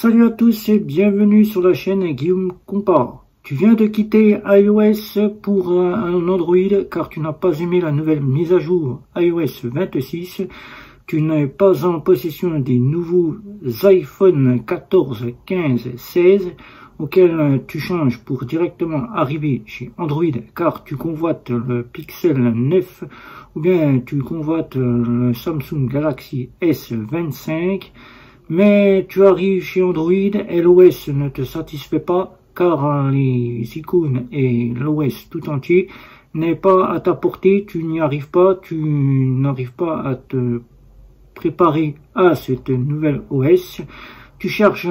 Salut à tous et bienvenue sur la chaîne Guillaume Compare. Tu viens de quitter iOS pour un Android car tu n'as pas aimé la nouvelle mise à jour iOS 26. Tu n'es pas en possession des nouveaux iPhone 14, 15, 16 auxquels tu changes pour directement arriver chez Android car tu convoites le Pixel 9 ou bien tu convoites le Samsung Galaxy S25. Mais tu arrives chez Android et l'OS ne te satisfait pas car les icônes et l'OS tout entier n'est pas à ta portée, tu n'y arrives pas, tu n'arrives pas à te préparer à cette nouvelle OS. Tu cherches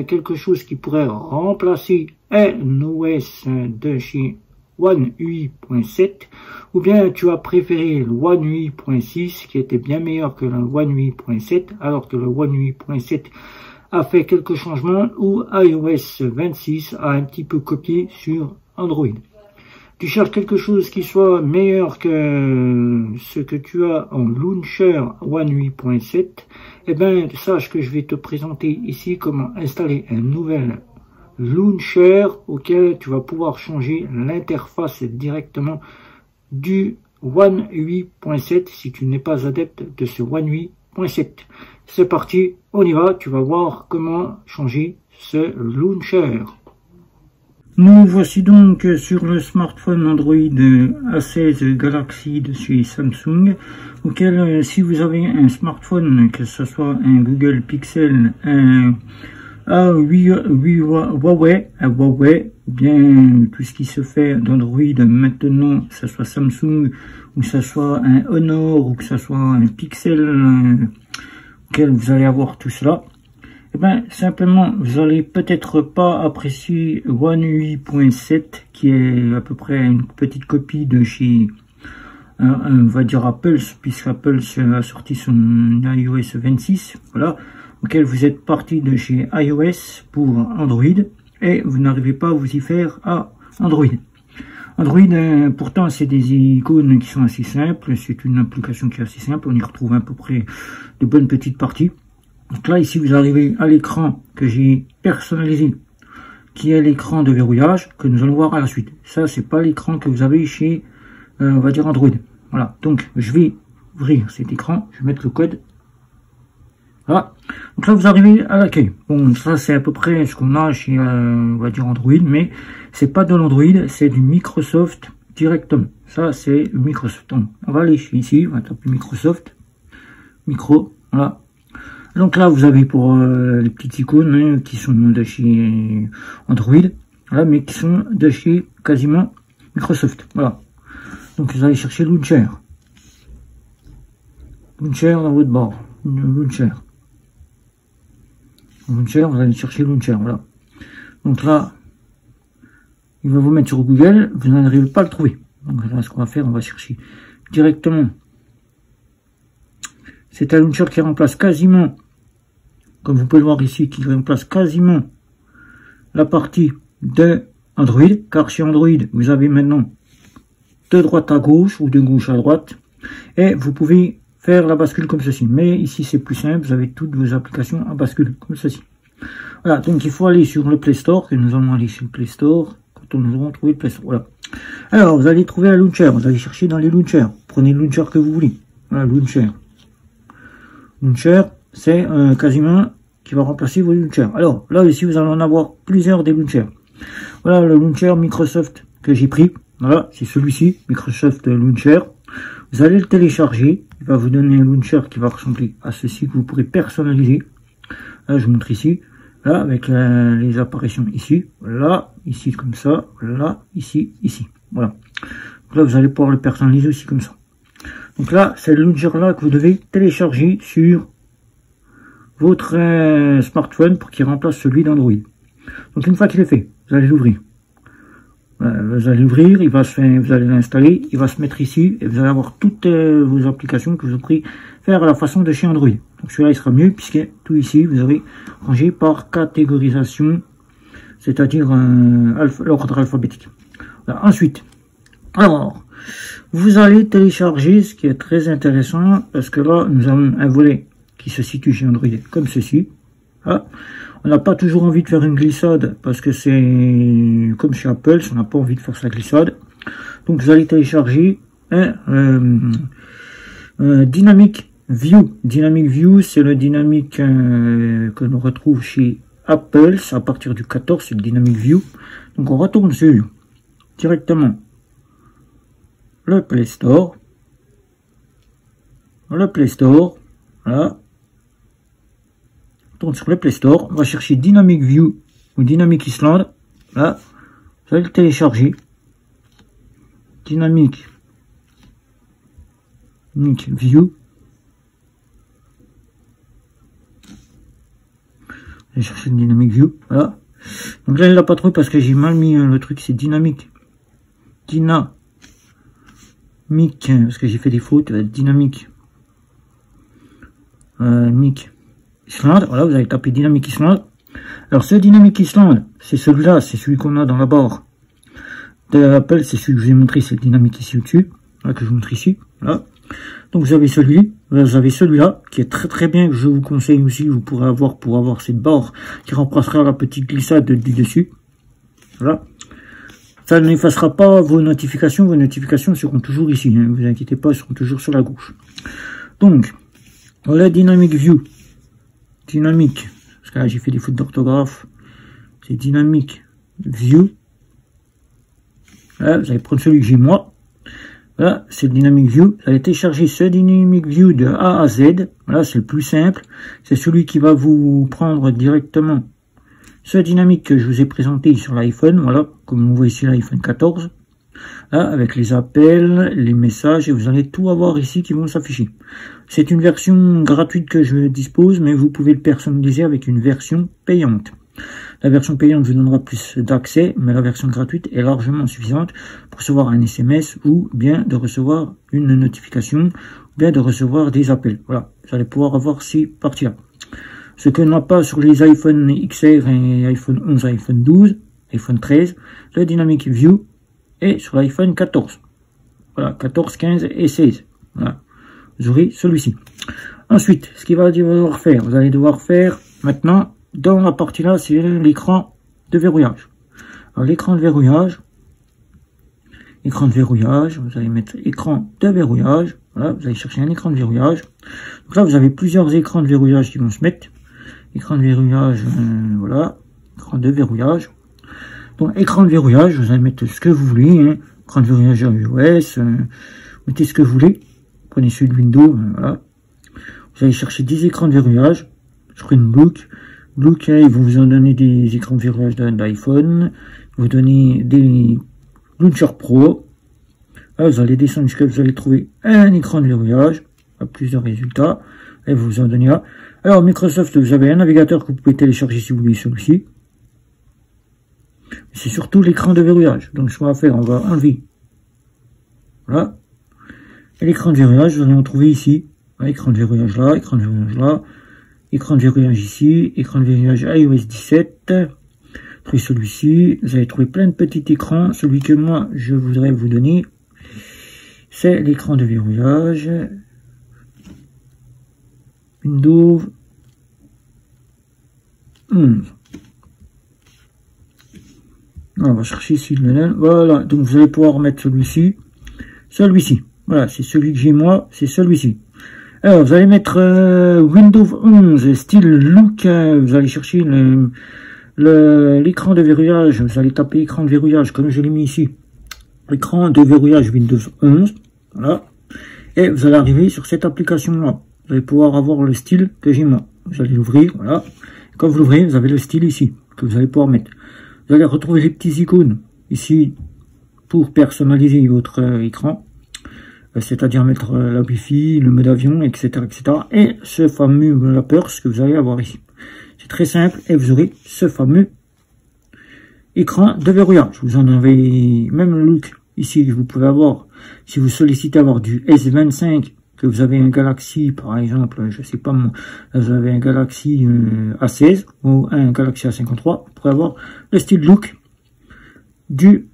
quelque chose qui pourrait remplacer un OS de chez One UI.7 ou bien tu as préféré le One UI.6 qui était bien meilleur que le One UI.7 alors que le One UI.7 a fait quelques changements ou iOS 26 a un petit peu copié sur Android. Tu cherches quelque chose qui soit meilleur que ce que tu as en launcher One UI.7, eh bien sache que je vais te présenter ici comment installer un nouvel launcher auquel tu vas pouvoir changer l'interface directement du One UI.7 si tu n'es pas adepte de ce One UI.7. C'est parti, on y va, tu vas voir comment changer ce launcher. Nous voici donc sur le smartphone Android A16 Galaxy de chez Samsung, auquel si vous avez un smartphone, que ce soit un Google Pixel, un Huawei, bien tout ce qui se fait d'Android maintenant, que ce soit Samsung, ou que ce soit un Honor, ou que ce soit un Pixel, auquel vous allez avoir tout cela, et bien simplement vous allez peut-être pas apprécier One UI.7 qui est à peu près une petite copie de chez on va dire Apple, puisque Apple a sorti son iOS 26, voilà, auquel vous êtes parti de chez iOS pour Android et vous n'arrivez pas à vous y faire à Android. Android, pourtant, c'est des icônes qui sont assez simples, c'est une application qui est assez simple, on y retrouve à peu près de bonnes petites parties. Donc là, ici, vous arrivez à l'écran que j'ai personnalisé, qui est l'écran de verrouillage, que nous allons voir à la suite. Ça, c'est pas l'écran que vous avez chez, on va dire Android. Voilà, donc je vais ouvrir cet écran, je vais mettre le code. Voilà, donc là vous arrivez à l'accueil. Bon, ça c'est à peu près ce qu'on a chez, on va dire Android, mais c'est pas de l'Android, c'est du Microsoft directement. Ça c'est Microsoft. Donc, on va aller ici, on va taper Microsoft, micro, voilà. Donc là vous avez pour les petites icônes qui sont de chez Android, voilà, mais qui sont de chez quasiment Microsoft. Voilà. Donc vous allez chercher Launcher. Launcher dans votre barre. Launcher. Launcher, vous allez chercher Launcher, voilà. Donc là, il va vous mettre sur Google, vous n'arrivez pas à le trouver. Donc là, ce qu'on va faire, on va chercher directement. C'est un launcher qui remplace quasiment, comme vous pouvez le voir ici, qui remplace quasiment la partie de Android, car chez Android, vous avez maintenant de droite à gauche ou de gauche à droite, et vous pouvez faire la bascule comme ceci. Mais ici c'est plus simple, vous avez toutes vos applications à bascule comme ceci. Voilà, donc il faut aller sur le Play Store, et nous allons aller sur le Play Store quand nous aurons trouvé le Play Store. Voilà. Alors vous allez trouver un launcher, vous allez chercher dans les launchers, prenez le launcher que vous voulez. Voilà, launcher. Launcher, c'est quasiment qui va remplacer vos launchers. Alors là ici vous allez en avoir plusieurs des launchers. Voilà le launcher Microsoft que j'ai pris. Voilà, c'est celui-ci, Microsoft Launcher. Vous allez le télécharger. Il va vous donner un launcher qui va ressembler à ceci que vous pourrez personnaliser. Là, je vous montre ici. Là, avec les apparitions ici. Là, ici comme ça. Là, ici, ici. Voilà. Donc là, vous allez pouvoir le personnaliser aussi comme ça. Donc là, c'est le launcher là que vous devez télécharger sur votre smartphone pour qu'il remplace celui d'Android. Donc une fois qu'il est fait, vous allez l'ouvrir. Vous allez l'ouvrir, il va se faire, vous allez l'installer, il va se mettre ici et vous allez avoir toutes vos applications que vous pourrez faire à la façon de chez Android. Donc celui-là il sera mieux puisque tout ici vous avez rangé par catégorisation, c'est-à-dire l'ordre alphabétique. Voilà. Ensuite, alors vous allez télécharger ce qui est très intéressant parce que là nous avons un volet qui se situe chez Android comme ceci. Voilà. On n'a pas toujours envie de faire une glissade parce que c'est comme chez Apple, on n'a pas envie de faire sa glissade. Donc vous allez télécharger Dynamic View. Dynamic View, c'est le dynamique que l'on retrouve chez Apple. À partir du 14, c'est le Dynamic View. Donc on retourne sur directement le Play Store. Le Play Store, voilà. On tourne sur le Play Store, on va chercher Dynamic View ou Dynamic Island. Là, vous allez le télécharger. Dynamic View. Je vais chercher le Dynamic View. Voilà. Donc là, il l'a pas trouvé parce que j'ai mal mis le truc, c'est Dynamic. Dynamic, parce que j'ai fait des fautes. Dynamic. Island, voilà, vous allez taper Dynamic Island. Alors ce Dynamic Island, c'est celui-là, c'est celui qu'on a dans la barre de Apple, c'est celui que je vous ai montré, c'est le Dynamic ici au-dessus, là que je vous montre ici, là. Donc vous avez celui-là, qui est très très bien, que je vous conseille aussi, vous pourrez avoir pour avoir cette barre qui remplacera la petite glissade du dessus. Voilà. Ça n'effacera pas vos notifications seront toujours ici, hein, vous inquiétez pas, elles seront toujours sur la gauche. Donc, voilà Dynamic View. Dynamic, parce que là j'ai fait des fautes d'orthographe, c'est Dynamic View. Là, vous allez prendre celui que j'ai moi. Là, c'est le Dynamic View. Vous allez télécharger ce Dynamic View de A à Z. Voilà, c'est le plus simple. C'est celui qui va vous prendre directement ce dynamique que je vous ai présenté sur l'iPhone. Voilà, comme on voit ici l'iPhone 14. Là, avec les appels, les messages, et vous allez tout avoir ici qui vont s'afficher. C'est une version gratuite que je dispose, mais vous pouvez le personnaliser avec une version payante. La version payante vous donnera plus d'accès, mais la version gratuite est largement suffisante pour recevoir un SMS ou bien de recevoir une notification, ou bien de recevoir des appels. Voilà, vous allez pouvoir avoir ces parties-là. Ce que n'a pas sur les iPhone XR et iPhone 11, iPhone 12, iPhone 13, le Dynamic View est sur l'iPhone 14. Voilà, 14, 15 et 16. Voilà, vous aurez celui-ci. Ensuite, ce qu'il va devoir faire, vous allez devoir faire maintenant, dans la partie là, c'est l'écran de verrouillage. Alors l'écran de verrouillage, vous allez mettre écran de verrouillage. Voilà, vous allez chercher un écran de verrouillage. Donc là, vous avez plusieurs écrans de verrouillage qui vont se mettre. Écran de verrouillage, voilà, écran de verrouillage. Donc écran de verrouillage, vous allez mettre ce que vous voulez. Hein. Écran de verrouillage iOS, mettez ce que vous voulez. Prenez celui de Windows, voilà. Vous allez chercher 10 écrans de verrouillage. Je prends une Look. Look, ils vont vous en donner des écrans de verrouillage d'iPhone. Vous donner des Launcher Pro. Là, vous allez descendre jusqu'à vous allez trouver un écran de verrouillage. À plusieurs résultats. Et vous vous en donnez là. Alors, Microsoft, vous avez un navigateur que vous pouvez télécharger si vous voulez celui-ci. C'est surtout l'écran de verrouillage. Donc, ce qu'on va faire, on va enlever. Voilà. Et l'écran de verrouillage, vous allez en trouver ici. Écran de verrouillage là, écran de verrouillage là. Écran de verrouillage ici, écran de verrouillage iOS 17, trouvez celui-ci, vous allez trouver plein de petits écrans, celui que moi je voudrais vous donner, c'est l'écran de verrouillage, Windows 11. On va chercher ici le lien, voilà, donc vous allez pouvoir mettre celui-ci, voilà, c'est celui que j'ai moi, c'est celui-ci. Alors, vous allez mettre Windows 11, style Look, vous allez chercher l'écran de verrouillage, vous allez taper écran de verrouillage, comme je l'ai mis ici. Écran de verrouillage Windows 11, voilà. Et vous allez arriver sur cette application-là. Vous allez pouvoir avoir le style que j'ai moi. Vous allez l'ouvrir, voilà. Quand vous l'ouvrez, vous avez le style ici, que vous allez pouvoir mettre. Vous allez retrouver les petits icônes, ici, pour personnaliser votre écran. C'est-à-dire mettre la Wi-Fi, le mode avion, etc., etc. Et ce fameux lapperce que vous allez avoir ici. C'est très simple et vous aurez ce fameux écran de verrouillage. Vous en avez même le Look ici que vous pouvez avoir. Si vous sollicitez avoir du S25, que vous avez un Galaxy, par exemple, je sais pas moi, vous avez un Galaxy A16 ou un Galaxy A53, vous pourrez avoir le style Look du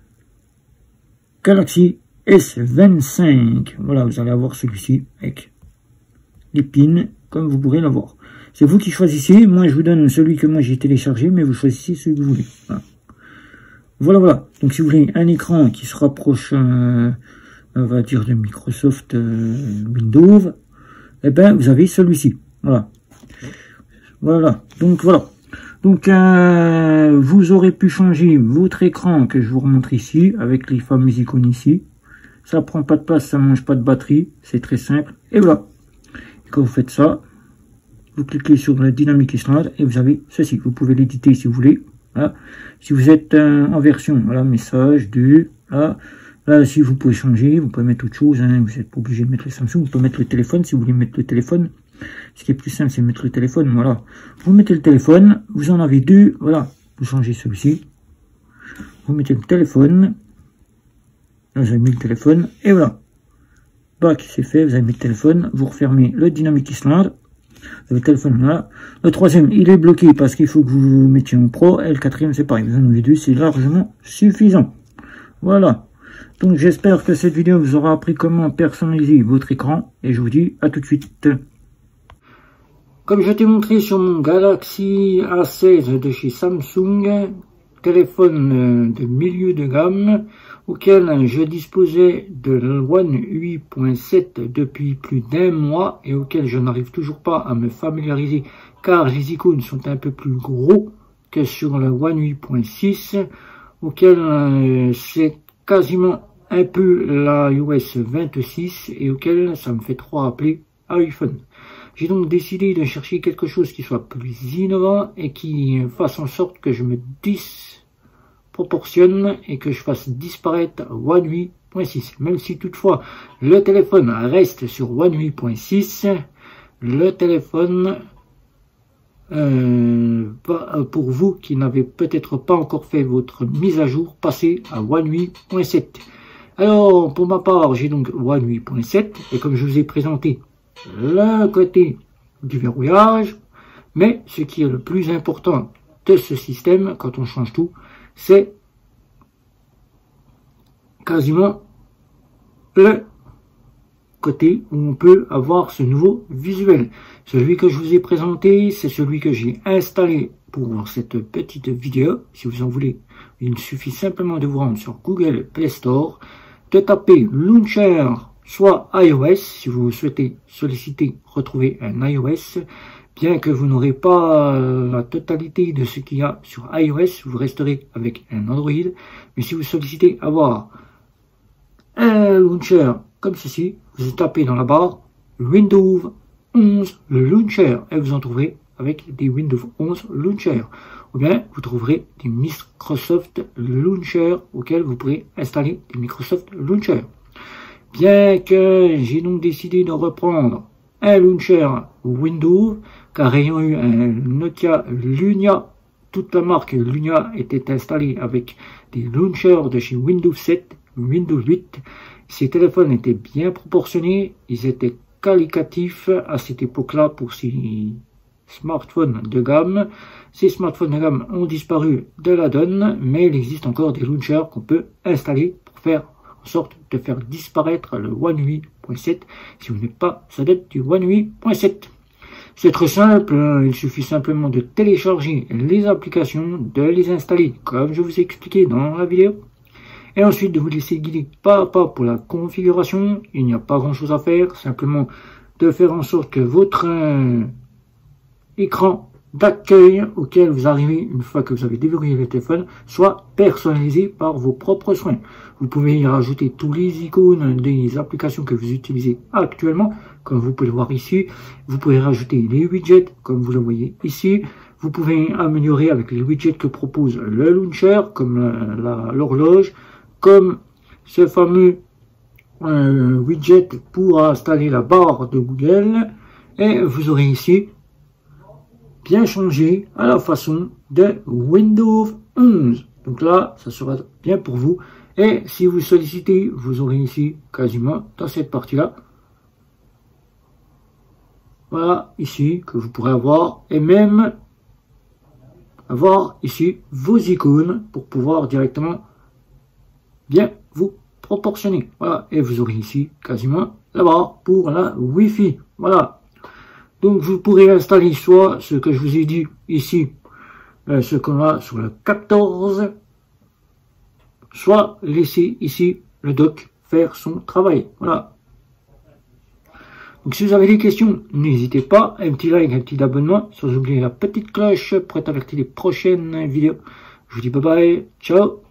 Galaxy S25, voilà, vous allez avoir celui-ci avec les pins, comme vous pourrez l'avoir. C'est vous qui choisissez. Moi, je vous donne celui que moi j'ai téléchargé, mais vous choisissez celui que vous voulez. Voilà. Voilà. Donc, si vous voulez un écran qui se rapproche, on va dire, de Microsoft Windows, eh ben, vous avez celui-ci. Voilà. Donc, voilà. Donc, vous aurez pu changer votre écran que je vous remontre ici, avec les fameuses icônes ici. Ça prend pas de place, ça mange pas de batterie. C'est très simple. Et voilà. Et quand vous faites ça, vous cliquez sur le Dynamic Island et vous avez ceci. Vous pouvez l'éditer si vous voulez. Voilà. Si vous êtes en version, voilà, message, voilà. Là, si vous pouvez changer, vous pouvez mettre autre chose, hein. Vous n'êtes pas obligé de mettre le Samsung, vous pouvez mettre le téléphone si vous voulez mettre le téléphone. Ce qui est plus simple, c'est mettre le téléphone, voilà. Vous mettez le téléphone, vous en avez deux, voilà. Vous changez celui-ci. Vous mettez le téléphone. Là, vous avez mis le téléphone, et voilà. Bac, c'est fait, vous avez mis le téléphone, vous refermez le Dynamic Island. Le téléphone là. Le troisième, il est bloqué parce qu'il faut que vous mettiez en pro. Et le quatrième, c'est pareil. Vous en avez deux, c'est largement suffisant. Voilà. Donc, j'espère que cette vidéo vous aura appris comment personnaliser votre écran. Et je vous dis à tout de suite. Comme je t'ai montré sur mon Galaxy A16 de chez Samsung, téléphone de milieu de gamme, auquel je disposais de One 8.7 depuis plus d'1 mois et auquel je n'arrive toujours pas à me familiariser car les icônes sont un peu plus gros que sur le One 8.6, auquel c'est quasiment un peu la iOS 26 et auquel ça me fait trop appeler iPhone. J'ai donc décidé de chercher quelque chose qui soit plus innovant et qui fasse en sorte que je me proportionne et que je fasse disparaître One 8.6. Même si toutefois le téléphone reste sur One 8.6, le téléphone, pour vous qui n'avez peut-être pas encore fait votre mise à jour, passez à One 8.7. Alors pour ma part, j'ai donc One 8.7 et comme je vous ai présenté le côté du verrouillage, mais ce qui est le plus important de ce système quand on change tout, c'est quasiment le côté où on peut avoir ce nouveau visuel. Celui que je vous ai présenté, c'est celui que j'ai installé pour cette petite vidéo. Si vous en voulez, il suffit simplement de vous rendre sur Google Play Store, de taper Launcher, soit iOS, si vous souhaitez retrouver un iOS. Bien que vous n'aurez pas la totalité de ce qu'il y a sur iOS, vous resterez avec un Android. Mais si vous sollicitez avoir un launcher comme ceci, vous tapez dans la barre Windows 11 le launcher et vous en trouverez avec des Windows 11 launcher. Ou bien vous trouverez des Microsoft Launcher auxquels vous pourrez installer des Microsoft Launcher. Bien que j'ai donc décidé de reprendre un launcher Windows, car ayant eu un Nokia Lumia, toute la marque Lumia était installée avec des launchers de chez Windows 7, Windows 8. Ces téléphones étaient bien proportionnés, ils étaient qualitatifs à cette époque-là pour ces smartphones de gamme. Ces smartphones de gamme ont disparu de la donne, mais il existe encore des launchers qu'on peut installer pour faire en sorte de faire disparaître le One 8.7 si vous n'êtes pas adepte du One 8.7. C'est très simple, il suffit simplement de télécharger les applications, de les installer comme je vous ai expliqué dans la vidéo, et ensuite de vous laisser guider pas à pas pour la configuration. Il n'y a pas grand chose à faire, simplement de faire en sorte que votre écran d'accueil auquel vous arrivez une fois que vous avez déverrouillé le téléphone soit personnalisé par vos propres soins. Vous pouvez y rajouter tous les icônes des applications que vous utilisez actuellement, comme vous pouvez le voir ici. Vous pouvez rajouter les widgets, comme vous le voyez ici. Vous pouvez améliorer avec les widgets que propose le launcher, comme l'horloge, comme ce fameux widget pour installer la barre de Google. Et vous aurez ici bien changé à la façon de Windows 11. Donc là, ça sera bien pour vous. Et si vous sollicitez, vous aurez ici quasiment dans cette partie-là. Voilà, ici, que vous pourrez avoir. Et même avoir ici vos icônes pour pouvoir directement bien vous proportionner. Voilà, et vous aurez ici quasiment la barre pour la Wi-Fi. Voilà. Donc vous pourrez installer soit ce que je vous ai dit ici, ce qu'on a sur le 14, soit laisser ici le dock faire son travail. Voilà. Donc si vous avez des questions, n'hésitez pas, un petit like, un petit abonnement, sans oublier la petite cloche pour être averti des prochaines vidéos. Je vous dis bye bye, ciao.